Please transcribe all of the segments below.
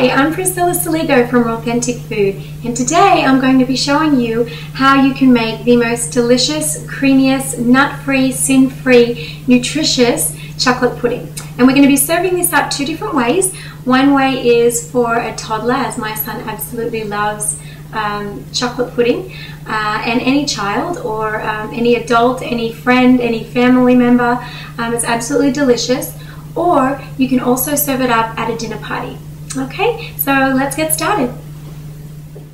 Hi, I'm Priscilla Saligo from Authentic Food, and today I'm going to be showing you how you can make the most delicious, creamiest, nut-free, sin-free, nutritious chocolate pudding. And we're going to be serving this up two different ways. One way is for a toddler, as my son absolutely loves chocolate pudding, and any child or any adult, any friend, any family member. It's absolutely delicious. Or you can also serve it up at a dinner party. Okay, so let's get started.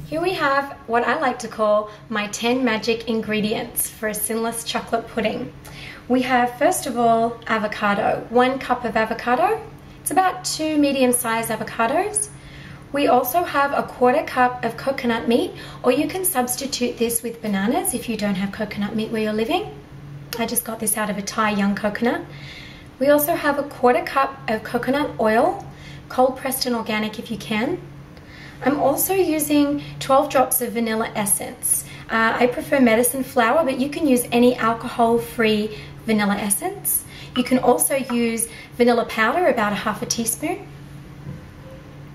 Here we have what I like to call my 10 magic ingredients for a sinless chocolate pudding. We have, first of all, avocado. 1 cup of avocado. It's about 2 medium-sized avocados. We also have a 1/4 cup of coconut meat, or you can substitute this with bananas if you don't have coconut meat where you're living. I just got this out of a Thai young coconut. We also have a 1/4 cup of coconut oil, cold pressed and organic if you can. I'm also using 12 drops of vanilla essence. I prefer medicine flour, but you can use any alcohol-free vanilla essence. You can also use vanilla powder, about 1/2 teaspoon.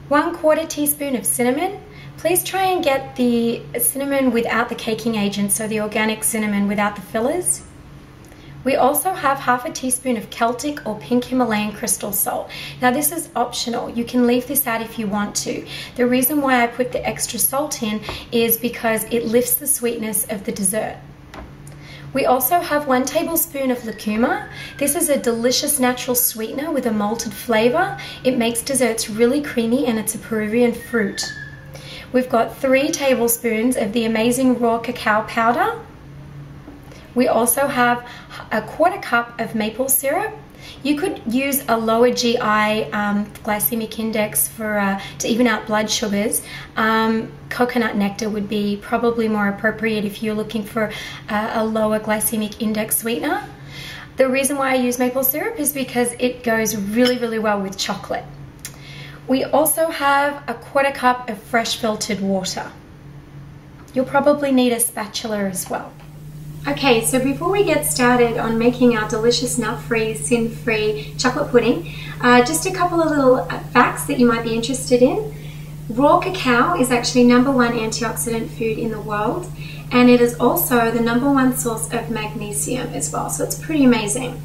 1/4 teaspoon of cinnamon. Please try and get the cinnamon without the caking agent, so the organic cinnamon without the fillers. We also have 1/2 teaspoon of Celtic or pink Himalayan crystal salt. Now this is optional. You can leave this out if you want to. The reason why I put the extra salt in is because it lifts the sweetness of the dessert. We also have 1 tablespoon of lucuma. This is a delicious natural sweetener with a malted flavor. It makes desserts really creamy, and it's a Peruvian fruit. We've got 3 tablespoons of the amazing raw cacao powder. We also have a 1/4 cup of maple syrup. You could use a lower GI glycemic index to even out blood sugars. Coconut nectar would be probably more appropriate if you're looking for a lower glycemic index sweetener. The reason why I use maple syrup is because it goes really, really well with chocolate. We also have a 1/4 cup of fresh filtered water. You'll probably need a spatula as well. Okay, so before we get started on making our delicious nut-free, sin-free chocolate pudding, just a couple of little facts that you might be interested in. Raw cacao is actually #1 antioxidant food in the world, and it is also the #1 source of magnesium as well, so it's pretty amazing.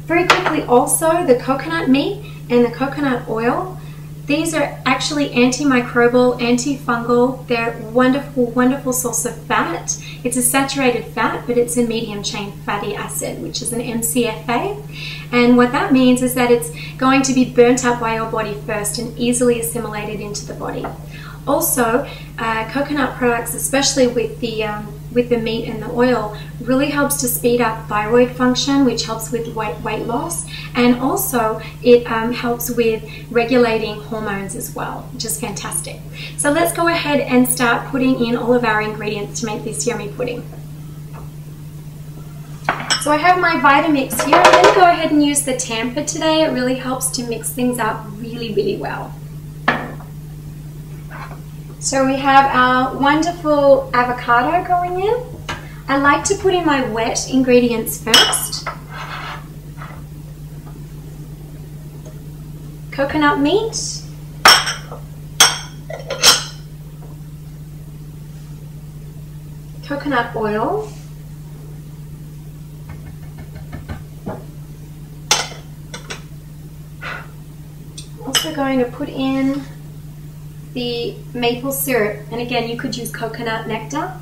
Very quickly also, the coconut meat and the coconut oil, these are actually antimicrobial, antifungal. They're wonderful, wonderful source of fat. It's a saturated fat, but it's a medium chain fatty acid, which is an MCFA. And what that means is that it's going to be burnt up by your body first and easily assimilated into the body. Also, coconut products, especially with the meat and the oil, really helps to speed up thyroid function, which helps with weight loss, and also it helps with regulating hormones as well, which is fantastic. So let's go ahead and start putting in all of our ingredients to make this yummy pudding. So I have my Vitamix here. I'm going to go ahead and use the tamper today. It really helps to mix things up really, really well. So we have our wonderful avocado going in. I like to put in my wet ingredients first. Coconut meat. Coconut oil. Also going to put in the maple syrup, and again you could use coconut nectar.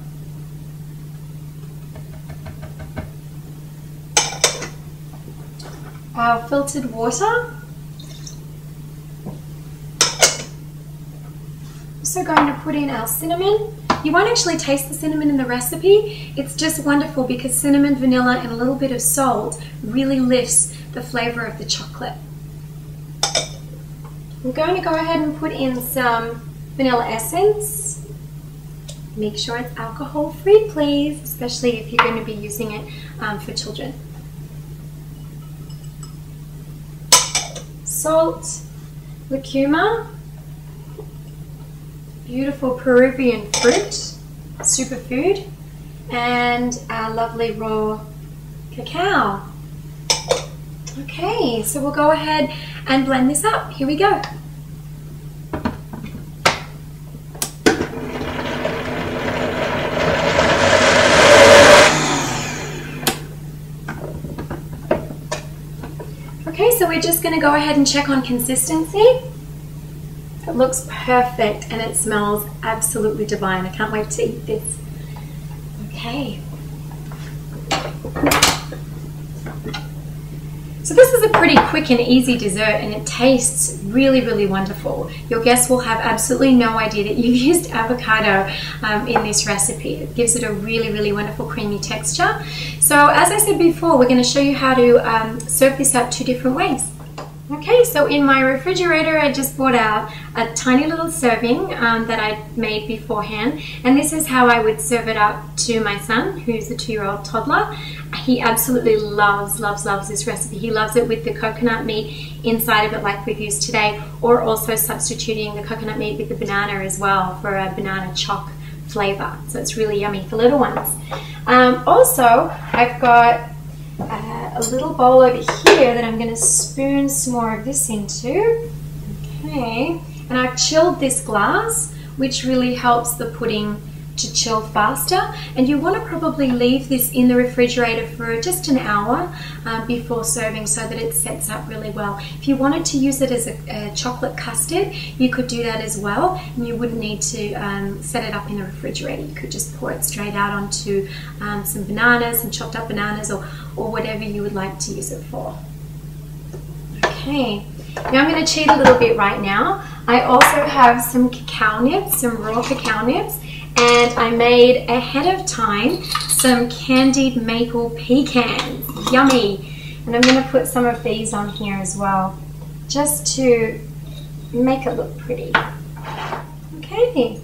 Our filtered water. Also going to put in our cinnamon. You won't actually taste the cinnamon in the recipe. It's just wonderful because cinnamon, vanilla, and a little bit of salt really lifts the flavor of the chocolate. I'm going to go ahead and put in some vanilla essence. Make sure it's alcohol-free, please, especially if you're going to be using it for children. Salt, lucuma, beautiful Peruvian fruit, superfood, and our lovely raw cacao. Okay, so we'll go ahead and blend this up. Here we go. we're just going to go ahead and check on consistency. It looks perfect and it smells absolutely divine. I can't wait to eat this. Okay. So this is a pretty quick and easy dessert, and it tastes really, really wonderful. Your guests will have absolutely no idea that you've used avocado in this recipe. It gives it a really, really wonderful creamy texture. So as I said before, we're going to show you how to serve this up 2 different ways. Okay, so in my refrigerator, I just brought out a tiny little serving that I made beforehand, and this is how I would serve it up to my son, who's a 2-year-old toddler. He absolutely loves this recipe. He loves it with the coconut meat inside of it like we've used today, or also substituting the coconut meat with the banana as well for a banana choc flavor. So it's really yummy for little ones. Also, I've got a little bowl over here that I'm going to spoon some more of this into. Okay, and I've chilled this glass, which really helps the pudding to chill faster, and you want to probably leave this in the refrigerator for just an hour before serving so that it sets up really well. If you wanted to use it as a chocolate custard, you could do that as well, and you wouldn't need to set it up in the refrigerator. You could just pour it straight out onto some bananas, some chopped up bananas, or whatever you would like to use it for. Okay, now I'm going to cheat a little bit right now. I also have some cacao nibs, some raw cacao nibs, and I made ahead of time some candied maple pecans. Yummy! And I'm going to put some of these on here as well, just to make it look pretty. Okay,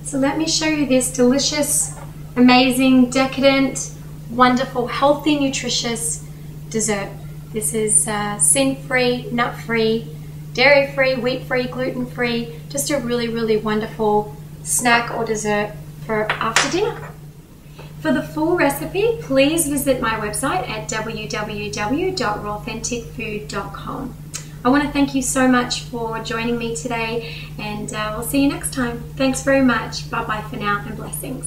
so let me show you this delicious, amazing, decadent, wonderful, healthy, nutritious dessert. This is sin-free, nut-free, dairy-free, wheat-free, gluten-free, just a really, really wonderful snack or dessert for after dinner. For the full recipe, please visit my website at www.rawauthenticfood.com. I want to thank you so much for joining me today, and we'll see you next time. Thanks very much. Bye-bye for now, and blessings.